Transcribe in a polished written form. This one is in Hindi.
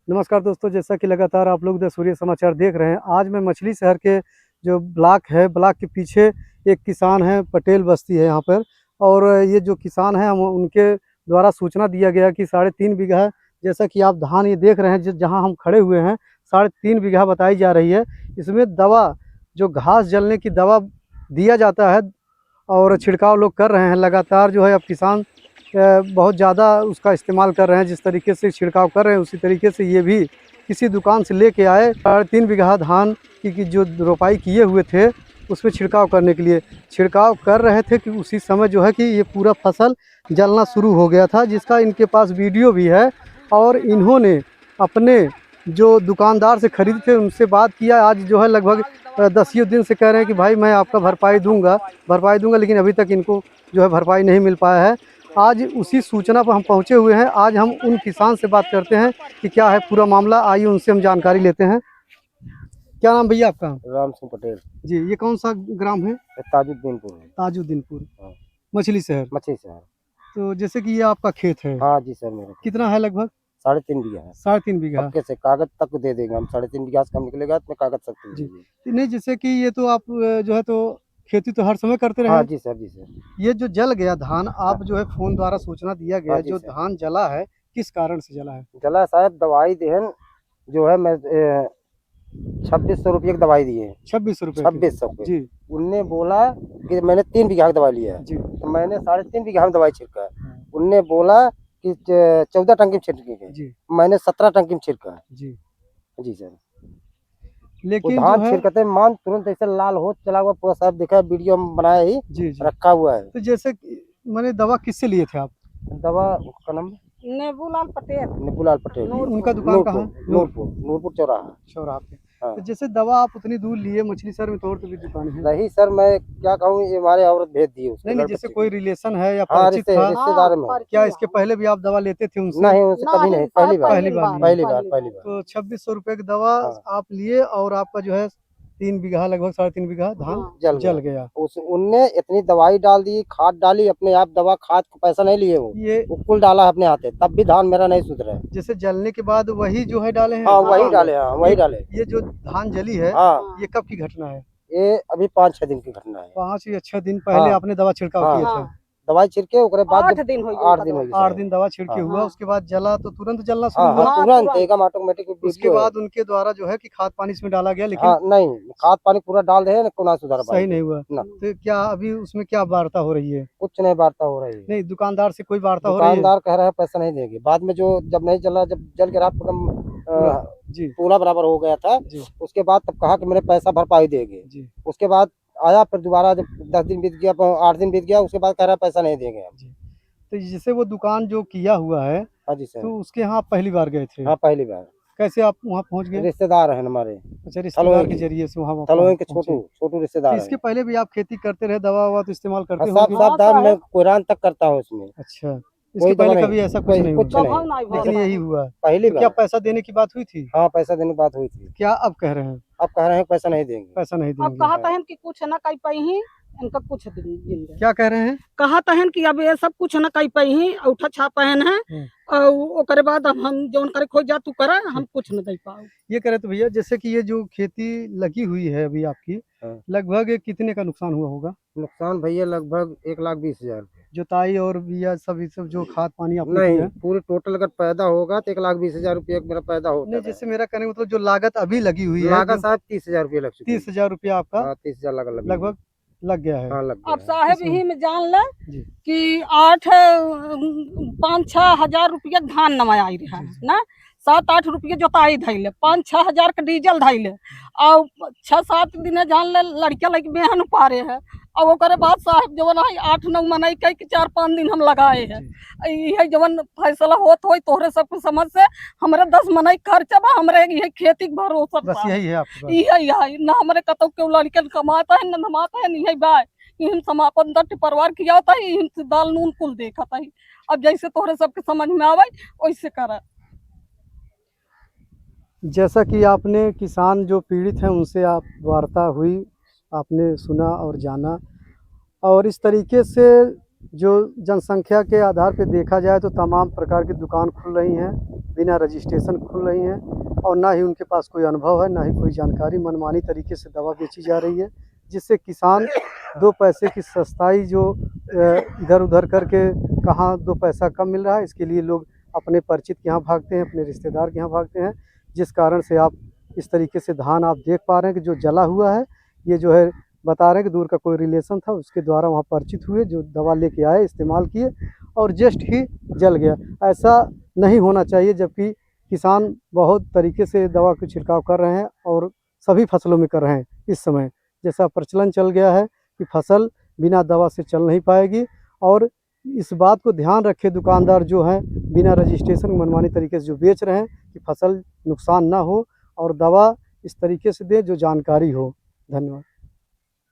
नमस्कार दोस्तों, जैसा कि लगातार आप लोग द सूर्य समाचार देख रहे हैं। आज मैं मछली शहर के जो ब्लॉक है, ब्लॉक के पीछे एक किसान है, पटेल बस्ती है यहाँ पर। और ये जो किसान हैं, हम उनके द्वारा सूचना दिया गया कि 3.5 बीघा, जैसा कि आप धान ये देख रहे हैं, जहाँ हम खड़े हुए हैं, 3.5 बीघा बताई जा रही है। इसमें दवा, जो घास जलने की दवा दिया जाता है और छिड़काव लोग कर रहे हैं लगातार। जो है अब किसान बहुत ज़्यादा उसका इस्तेमाल कर रहे हैं। जिस तरीके से छिड़काव कर रहे हैं उसी तरीके से ये भी किसी दुकान से लेके आए 3.5 बीघा धान की जो रोपाई किए हुए थे, उसमें छिड़काव करने के लिए छिड़काव कर रहे थे कि उसी समय जो है कि ये पूरा फसल जलना शुरू हो गया था, जिसका इनके पास वीडियो भी है। और इन्होंने अपने जो दुकानदार से खरीदे थे उनसे बात किया। आज जो है लगभग 10 दिन से कह रहे हैं कि भाई मैं आपका भरपाई दूंगा, लेकिन अभी तक इनको जो है भरपाई नहीं मिल पाया है। आज उसी सूचना पर हम पहुंचे हुए हैं। आज हम उन किसान से बात करते हैं कि क्या है पूरा मामला। आइए उनसे हम जानकारी लेते हैं। क्या नाम भैया आपका? राम सिंह पटेल जी, ये कौन सा ग्राम है? ताजुद्दीनपुर है। ताजुद्दीनपुर, हाँ। मछली शहर। मछली शहर। तो जैसे कि ये आपका खेत है, हाँ जी सर, मेरा कितना है? लगभग 3.5 बीघा है। 3.5 बीघा। पक्के से कागज तक दे देंगे हम। 3.5 बीघा से कम निकलेगा तो कागज तक दे जी, देंगे। नहीं जैसे कि ये तो आप जो है तो खेती तो हर समय करते रहे। हाँ जी सर, जी सर। ये जो जल गया धान, आप जो है फोन द्वारा सूचना दिया गया, हाँ जी जो सर। धान जला है किस कारण से जला है? जला साहब दवाई देहन जो है, मैं 2600 रुपये की दवाई दी है। 2600 रुपये? 2600 की। जी उनने बोला कि मैंने 3 बीघा की दवाई लिया है, जी। तो मैंने 3.5 बीघा में दवाई छिड़का है। हाँ, उनने बोला कि 14 टंकी में छिड़की है, जी मैंने 17 टंकी में छिड़का है। जी। जी सर। वो लेकिन जो धान है छिड़कते मान तुरंत ऐसे लाल हो चला हुआ पूरा। साहब देखा, वीडियो हम बनाया ही जी जी। रखा हुआ है। तो जैसे कि मैंने दवा किससे लिए थे आप? दवा उसका नाम नेबूलाल पटेल। निपुलाल पटेल। उनका दुकान कहाँ है? नूरपुर चौराहा। चौराहा पे। हाँ। तो जैसे दवा आप उतनी दूर लिए, मछली शहर में तो और भी दुकान है। नहीं सर, मैं क्या कहूँ, ये हमारे औरत भेज दी उसके नहीं, लड़ जैसे बच्चे कोई की। रिलेशन है या हाँ, परिचित था? रिश्तेदार में। क्या इसके पहले भी आप दवा लेते थे उनसे? नहीं, उनसे कभी नहीं, पहली बार। पहली बार लिए। पहली बार। तो 2600 रुपये की दवा हाँ। आप लिए और आपका जो है 3 बीघा, लगभग 3.5 बीघा धान जल गया। उनने इतनी दवाई डाल दी, खाद डाली अपने आप। दवा खाद का पैसा नहीं लिए वो कुल डाला अपने हाथे, तब भी धान मेरा नहीं सुधरा है। जैसे जलने के बाद वही जो है डाले हैं? हाँ वही डाले। हाँ वही डाले। ये जो धान जली है, हाँ, ये कब की घटना है? ये अभी 5-6 दिन की घटना है। 5 या 6 दिन पहले हाँ। आपने दवा छिड़काव हाँ। किए थे? दवाई छिड़के उसके बाद 8 दिन हो गए। 8 दिन हो गए। 8 दिन दवा छिड़के हाँ। हुआ, उसके बाद जला तो तुरंत जलना शुरू हाँ हुआ? हाँ, तुरंत एकदम ऑटोमेटिक उसके बाद उनके द्वारा जो है कि खाद पानी इसमें डाला गया, लेकिन हाँ नहीं, खाद पानी पूरा डाल दे ना, कोना सुधार सही नहीं हुआ। ना। तो क्या अभी उसमें क्या वार्ता हो रही है? कुछ नहीं वार्ता हो रही है। नहीं, दुकानदार से कोई वार्ता हो रही है? दुकानदार कह रहा है पैसा नहीं देंगे। बाद में जो जब नहीं चला, जब जल के रात जी पूरा बराबर हो गया था, जी उसके बाद तब कहा कि मेरे पैसा भरपाई देंगे। जी उसके बाद आया, फिर दोबारा जब 10 दिन बीत गया, 8 दिन बीत गया, उसके बाद कह रहा है पैसा नहीं देंगे हम। जी। तो जैसे वो दुकान जो किया हुआ है, हाँ जी सर। तो उसके यहाँ आप पहली बार गए थे? हाँ, पहली बार। कैसे आप वहाँ पहुँच गए? रिश्तेदार हैं हमारे। अच्छा, रिश्तेदार थलोई के जरिए से वहाँ थलोई के पहुँचे। छोटू तो रिश्तेदार इसके हैं। पहले भी आप खेती करते रहे, दवा ववा तो इस्तेमाल करते सब होंगे? सब धान मैं कोयरान तक करता हूँ उसमें। अच्छा, इसके कोई दवा पहले नहीं, कभी ऐसा कुछ कोई नहीं कुछ हुआ? नहीं। लेकिन यही हुआ। पहली तो क्या बार। पैसा देने की बात हुई थी? हाँ, पैसा देने की बात हुई थी। क्या अब कह रहे हैं अब कह रहे हैं पैसा नहीं देंगे। पैसा नहीं अब देंगे? कहा तहन कि कुछ न कई पई ही इनका कुछ दिन क्या कह रहे हैं? कहा तहन कि अब ये सब कुछ न कई पई ही औठा छापहन है। और ओकरे बाद अब हम जोन करे खोज जा तू करा, हम कुछ न दे पाओ। ये कह रहे तो भैया, जैसे कि ये जो खेती लगी हुई है अभी आपकी, हाँ। लगभग कितने का नुकसान हुआ होगा? नुकसान भैया लगभग 1,20,000 रुपये। जुताई और बिया सब जो खाद पानी आपने नहीं, किया? पूरी टोटल अगर पैदा होगा तो 1,20,000 रुपये मेरा पैदा होता नहीं, है। जैसे मेरा कहने का मतलब जो लागत अभी लगी हुई है, लागत साहब 30,000 रुपये लग चुकी है। 30,000 रुपया आपका? हाँ, 30,000 लगभग लग गया है। हाँ, लग अब गया है। साहेब ही में जान ले जी कि 5-6 हजार रुपया धान नवा आई रहा है ना। 7-8 रुपये जोताई धैले, 5-6 हजार का डीजल धैले, और 6-7 दिन जान ले लड़के लड़की बेहन पारे है। अब ओकरे बाद साहब जवन 8-9 मनाई कह के 4-5 दिन हम लगाए हैं। ये जवन फैसला होत हो तोहरे सबके समझ से हमरे 10 मनाई खर्चा बा, हमरे ये खेती के भरोसा बस यही है आपके पास? यही ना हमरे कतौ के लड़के कमाता है ना नमाता है, यही बा इन समापन दट परिवार किया होता है, इन दाल नून कुल देखा था। अब जैसे तोहरे सबके समझ में आवे वैसे करा। जैसा कि आपने किसान जो पीड़ित हैं उनसे आप वार्ता हुई, आपने सुना और जाना, और इस तरीके से जो जनसंख्या के आधार पे देखा जाए तो तमाम प्रकार की दुकान खुल रही हैं, बिना रजिस्ट्रेशन खुल रही हैं और ना ही उनके पास कोई अनुभव है, ना ही कोई जानकारी, मनमानी तरीके से दवा बेची जा रही है, जिससे किसान 2 पैसे की सस्ताई जो इधर-उधर करके कहाँ 2 पैसा कम मिल रहा है, इसके लिए लोग अपने परिचित के यहाँ भागते हैं, अपने रिश्तेदार के यहाँ भागते हैं, जिस कारण से आप इस तरीके से धान आप देख पा रहे हैं कि जो जला हुआ है, ये जो है बता रहे हैं कि दूर का कोई रिलेशन था, उसके द्वारा वहाँ परिचित हुए, जो दवा लेके आए, इस्तेमाल किए और जस्ट ही जल गया। ऐसा नहीं होना चाहिए, जबकि किसान बहुत तरीके से दवा का छिड़काव कर रहे हैं और सभी फसलों में कर रहे हैं इस समय। जैसा प्रचलन चल गया है कि फसल बिना दवा से चल नहीं पाएगी और इस बात को ध्यान रखें दुकानदार जो हैं, बिना रजिस्ट्रेशन मनमानी तरीके से जो बेच रहे हैं कि फसल नुकसान ना हो और दवा इस तरीके से दें जो जानकारी हो। धन्यवाद।